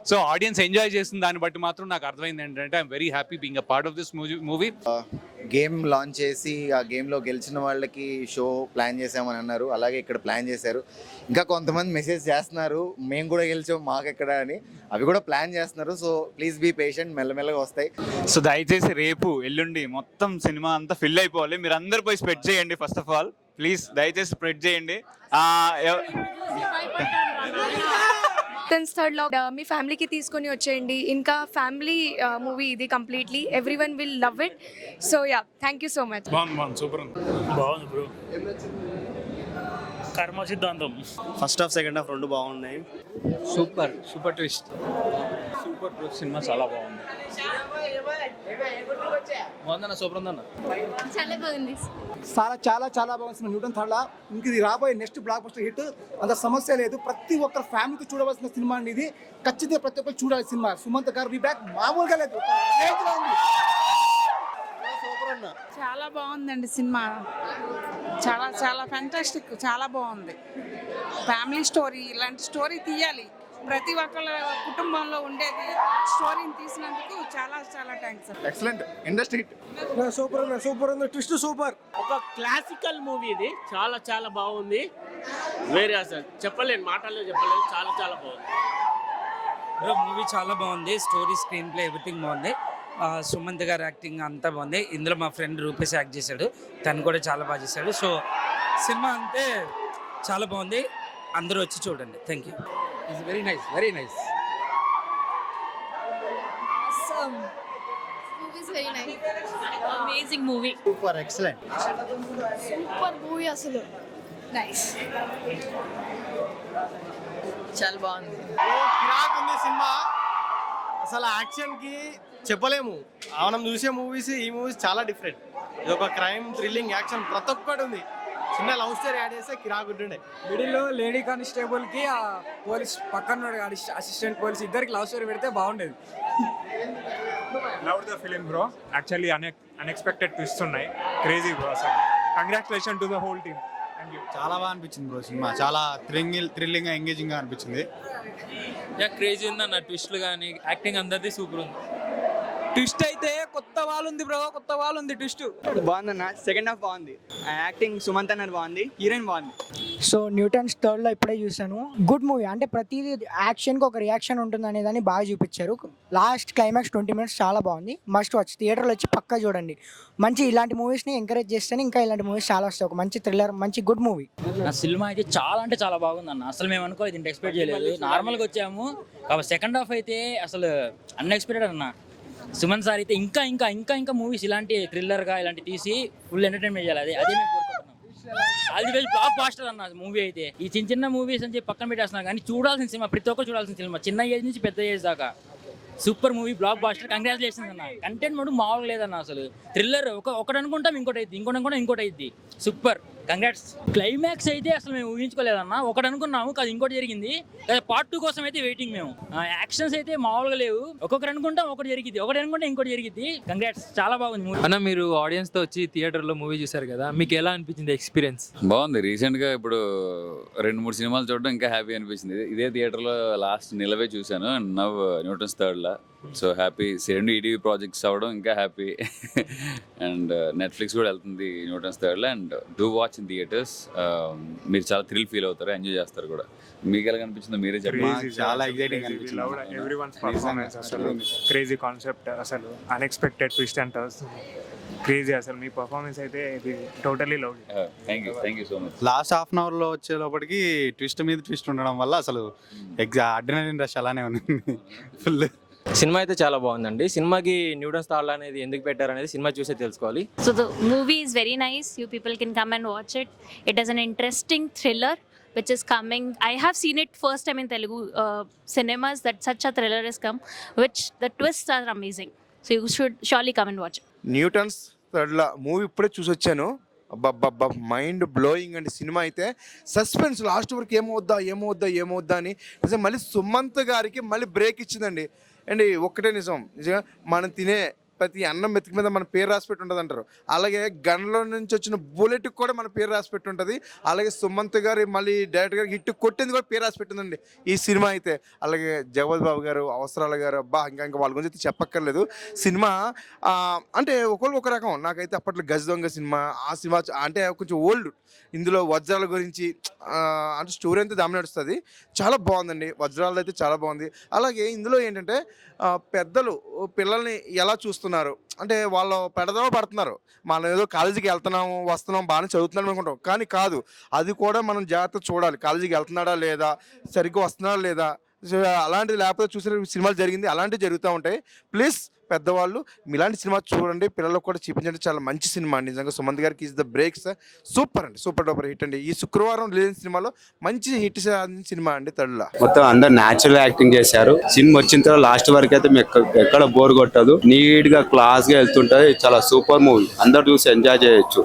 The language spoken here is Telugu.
సో ఆడియన్స్ ఎంజాయ్ చేసిన దాన్ని బట్టి మాత్రం నాకు అర్థమైంది ఏంటంటే I'm very happy being a part of this movie. Game launch చేసి ఆ గేమ్లో గెలిచిన వాళ్ళకి షో ప్లాన్ చేసామని అన్నారు. అలాగే ఇక్కడ ప్లాన్ చేశారు. ఇంకా కొంతమంది మెసేజ్ చేస్తున్నారు మేము కూడా గెలిచాం మాకెక్కడ అని. అవి కూడా ప్లాన్ చేస్తున్నారు. సో ప్లీజ్ బీ పేషెంట్, మెల్లమెల్లగా వస్తాయి. సో దయచేసి రేపు ఎల్లుండి మొత్తం సినిమా అంతా ఫిల్ అయిపోవాలి. మీరు అందరు పోయి స్ప్రెడ్ చేయండి. ఫస్ట్ ఆఫ్ ఆల్ ప్లీజ్ దయచేసి స్ప్రెడ్ చేయండి. థర్డ్ లో మీ ఫ్యామిలీకి తీసుకొని వచ్చేయండి. ఇంకా ఫ్యామిలీ మూవీ ఇది completely. Every one will love it. So yeah, thank you so much. బాగుంది సూపర్ బాగుంది బ్రో. కర్మ సిద్ధాంతం ఫస్ట్ హాఫ్ సెకండ్ హాఫ్ రెండు బాగున్నాయి. Super twist. సినిమా చాలా బాగుంది. సూపర్ ఉందన్న. చాలా బాగుంది. చాలా బాగుంది న్యూటన్ థర్డ్. ఇంక ఇది రాబోయే నెక్స్ట్ బ్లాక్ బస్టర్ హిట్. అంత సమస్య లేదు. ప్రతి ఒక్కరు ఫ్యామిలీతో చూడవలసిన సినిమా అండి ఇది. ఖచ్చితంగా ప్రతి ఒక్కరు చూడాలి సినిమా. సుమంత్ గారు వి బ్యాక్ మామూలుగా లేదు. చాలా బాగుందండి సినిమా. చాలా ఫ్యాంటాస్టిక్. చాలా బాగుంది. ఫ్యామిలీ స్టోరీ, ఇలాంటి స్టోరీ తీయాలి. ప్రతి ఒక్కళ్ళ కుటుంబంలో ఉండేది స్టోరీని తీసినందుకు చాలా థ్యాంక్స్. ఎక్సలెంట్ ఇండస్ట్రీ సూపర్ ఉంది. Twist super. ఒక క్లాసికల్ మూవీ ఇది. చాలా బాగుంది. వేరే అసలు చెప్పలేను, మాటల్లో చెప్పలేను. చాలా బాగుంది. మూవీ చాలా బాగుంది. స్టోరీ, స్క్రీన్ ప్లే, ఎవ్రీథింగ్ బాగుంది. సుమంత్ గారు యాక్టింగ్ అంతా బాగుంది. ఇందులో మా ఫ్రెండ్ రూపేష్ యాక్ట్ చేశాడు. తను కూడా చాలా బాగా చేశాడు. సో సినిమా అంటే చాలా బాగుంది. అందరూ వచ్చి చూడండి. Thank you. It's very nice. Amazing movie. Super excellent. Super movie అసలు. నైస్. చాలా బాగుంది. కిరాక్ ఉంది సినిమా. అసలు యాక్షన్కి చెప్పలేము. మనం చూసే మూవీస్ ఈ మూవీస్ చాలా డిఫరెంట్. ఇది ఒక క్రైమ్, థ్రిల్లింగ్, యాక్షన్ ప్రతి ఒక్కటి ఉంది. చిన్న లవ్ స్టోరీ యాడ్ చేస్తే కిరాక్ ఉంటుండే. మిడిల్లో లేడీ కానిస్టేబుల్ కి ఆ పోలీస్ పక్కన అసిస్టెంట్ పోలీస్ ఇద్దరికి లవ్ స్టోరీ పెడితే బాగుండేది. Love the film bro. Actually unexpected twist ఉన్నాయి. క్రేజీ బ్రో అసలు. Congratulation to the whole team. చాలా బాగా అనిపించింది బ్రో సినిమా. చాలా థ్రిల్లింగ్ గా ఎంగేజింగ్ గా అనిపించింది. క్రేజీ ఉందన్న. ట్విస్ట్లు కానీ యాక్టింగ్ అందరిది సూపర్ ఉంది. ట్విస్ట్ అయితే కొత్త వాళ్ళు ఉంది ట్విస్ట్. బాగుందన్న. సెకండ్ హాఫ్ బాగుంది. యాక్టింగ్ సుమంత్ అన్నది బాగుంది. హీరోయిన్ బాగుంది. సో న్యూటన్స్ థర్డ్లో ఇప్పుడే చూసాను. Good movie. అంటే ప్రతిదీ యాక్షన్కి ఒక రియాక్షన్ ఉంటుంది అనేదాన్ని బాగా చూపించారు. లాస్ట్ క్లైమాక్స్ 20 minutes చాలా బాగుంది. Must watch. థియేటర్లో వచ్చి పక్కా చూడండి. మంచి ఇలాంటి మూవీస్ని ఎంకరేజ్ చేస్తేనే ఇంకా ఇలాంటి మూవీస్ చాలా వస్తాయి. ఒక మంచి థ్రిల్లర్, మంచి గుడ్ మూవీ. నా సినిమా అయితే చాలా బాగుంది అన్న. అసలు మేము అనుకోలేదు, ఇంత ఎక్స్పెక్ట్ చేయలేదు. నార్మల్గా వచ్చాము. కాబట్టి సెకండ్ హాఫ్ అయితే అసలు అన్ఎక్స్పెక్టెడ్ అన్న. సుమన్ సార్ అయితే ఇంకా మూవీస్ ఇలాంటి థ్రిల్లర్గా ఇలాంటి తీసి ఫుల్ ఎంటర్టైన్మెంట్ చేయాలి. అదే మేము కోరుకుంటున్నాం. అది వెల్ బ్లాక్ బాస్టర్ అన్న మూవీ అయితే. ఈ చిన్న మూవీస్ అని చెప్పి పక్కన పెట్టేస్తున్నారు కానీ చూడాల్సిన సినిమా, ప్రతి ఒక్కరు చూడాల్సిన సినిమా. చిన్న ఏజ్ నుంచి పెద్ద ఏజ్ దాకా super movie, blockbuster. Congratulations అన్న. కంటెంట్ మటు మామూలు లేదన్న. అసలు థ్రిల్లర్ ఒకటి అనుకుంటాం ఇంకోటి అయింది, ఇంకోటి అయింది. Super, congrats. క్లైమాక్స్ అయితే అసలు మేము ఊహించుకోలేదన్న. ఒకటి అనుకున్నాము కాదు ఇంకోటి జరిగింది. పార్ట్ 2 కోసం అయితే వెయిటింగ్ మేము. యాక్షన్స్ అయితే మామూలుగా లేవు. ఒక్కొక్కరు అనుకుంటాం ఒకటి జరిగింది, ఒకటి అనుకుంటే ఇంకోటి జరిగింది. కంగ్రాట్స్, చాలా బాగుంది మూవీ. అన్న మీరు ఆడియన్స్ తో వచ్చి థియేటర్ లో మూవీ చూసారు కదా, మీకు ఎలా అనిపించింది ఎక్స్పీరియన్స్? బాగుంది. రీసెంట్ గా ఇప్పుడు 2-3 సినిమాలు చూడడం ఇంకా హ్యాపీ అనిపించింది. ఇదే థియేటర్ లో లాస్ట్ నిలవే చూశాను. Now Newton's third law. So happy. 2 ETV projects అవ్వడం ఇంకా హ్యాపీ. అండ్ నెట్ఫ్లిక్స్ కూడా వెళ్తుంది Newton's third law. And do watch in theatres. మీరు చాలా థ్రిల్ ఫీల్ అవుతారు, ఎంజాయ్ చేస్తారు కూడా. మీకు ఎలా కనిపించిందో మీరే చెప్పండి. చాలా ఎక్సైటింగ్ అనిపించింది. ఎవ్రీవన్స్ పర్ఫార్మెన్స్ అసలు క్రేజీ కాన్సెప్ట్. అసలు unexpected twist and turns. Crazy అసలు. మీ పర్ఫార్మెన్స్ అయితే ఇది totally love. Thank you so much. Last half an hour లో వచ్చే లోపలికి ట్విస్ట్ మీద ట్విస్ట్ ఉండడం వల్ల అసలు అడ్రినలిన్ రష్ అలానే ఉంది ఫుల్. సినిమా అయితే చాలా బాగుందండి. సినిమాకి న్యూటన్స్ థర్డ్ అనేది ఎందుకు పెట్టారు అనేది సినిమా చూసే తెలుసుకోవాలి. So the movie is very nice. You people can come and watch it. It is an interesting thriller which is coming. I have seen it first time in Telugu cinemas that such a thriller has come, which the twists are amazing. So you should surely come and watch it. Newton's third law movie ఇప్పుడే చూసి వచ్చాను. అబ్బబ్బబ్బా, మైండ్ బ్లోయింగ్ అండి సినిమా అయితే. సస్పెన్స్ లాస్ట్ వరకు ఏమవుద్దా అని. నిజం మళ్ళీ సుమంత్ గారికి మళ్ళీ బ్రేక్ ఇచ్చిందండి. అండ్ ఒక్కటే నిజంగా మనం తినే ప్రతి అన్నం మెతికి మీద మన పేరు రాసి పెట్టి ఉంటుంది అంటారు. అలాగే గన్లో నుంచి వచ్చిన బుల్లెట్కి కూడా మన పేరు రాసి పెట్టి ఉంటుంది. అలాగే సుమంత్ గారు మళ్ళీ డైరెక్టర్ గారు హిట్ కొట్టింది కూడా పేరు రాసి పెట్టిందండి ఈ సినిమా అయితే. అలాగే జగపతి బాబు గారు, అవసరాల గారు, అబ్బా ఇంకా వాళ్ళ గురించి అయితే చెప్పక్కర్లేదు. సినిమా అంటే ఒకళ్ళు ఒక రకం. నాకైతే అప్పట్లో గజ దొంగ సినిమా, ఆ సినిమా అంటే కొంచెం ఓల్డ్. ఇందులో వజ్రాల గురించి అంటే స్టోరీ అంతా దాని నడుస్తుంది. చాలా బాగుందండి. వజ్రాలు అయితే చాలా బాగుంది. అలాగే ఇందులో ఏంటంటే పెద్దలు పిల్లల్ని ఎలా చూస్తున్నారు అంటే వాళ్ళు పెడదామో పడుతున్నారు. మనం ఏదో కాలేజీకి వెళ్తున్నాము వస్తున్నాం బాగానే చదువుతున్నాం అనుకుంటాం, కానీ కాదు. అది కూడా మనం జాగ్రత్తగా చూడాలి. కాలేజీకి వెళ్తున్నాడా లేదా, సరిగ్గా వస్తున్నాడా లేదా, అలాంటిది లేకపోతే చూసిన సినిమాలు జరిగింది అలాంటివి జరుగుతూ ఉంటాయి. ప్లీజ్ పెద్దవాళ్ళు ఇలాంటి సినిమా చూడండి, పిల్లలకు కూడా చూపించండి. చాలా మంచి సినిమా అండి నిజంగా. సుమంత్ గారికి ఈజ్ ద బ్రేక్స్ సూపర్ అండి, సూపర్ డూపర్ హిట్ అండి. ఈ శుక్రవారం రిలీజ్ సినిమాలో మంచి హిట్ సినిమా అండి తడుల. మొత్తం అందరు న్యాచురల్ యాక్టింగ్ చేశారు. సినిమా వచ్చిన తర్వాత లాస్ట్ వరకు అయితే మీకు ఎక్కడ బోర్ కొట్టదు. నీట్ గా క్లాస్ గా వెళ్తుంటది. చాలా సూపర్ మూవీ, అందరు చూసి ఎంజాయ్ చేయొచ్చు.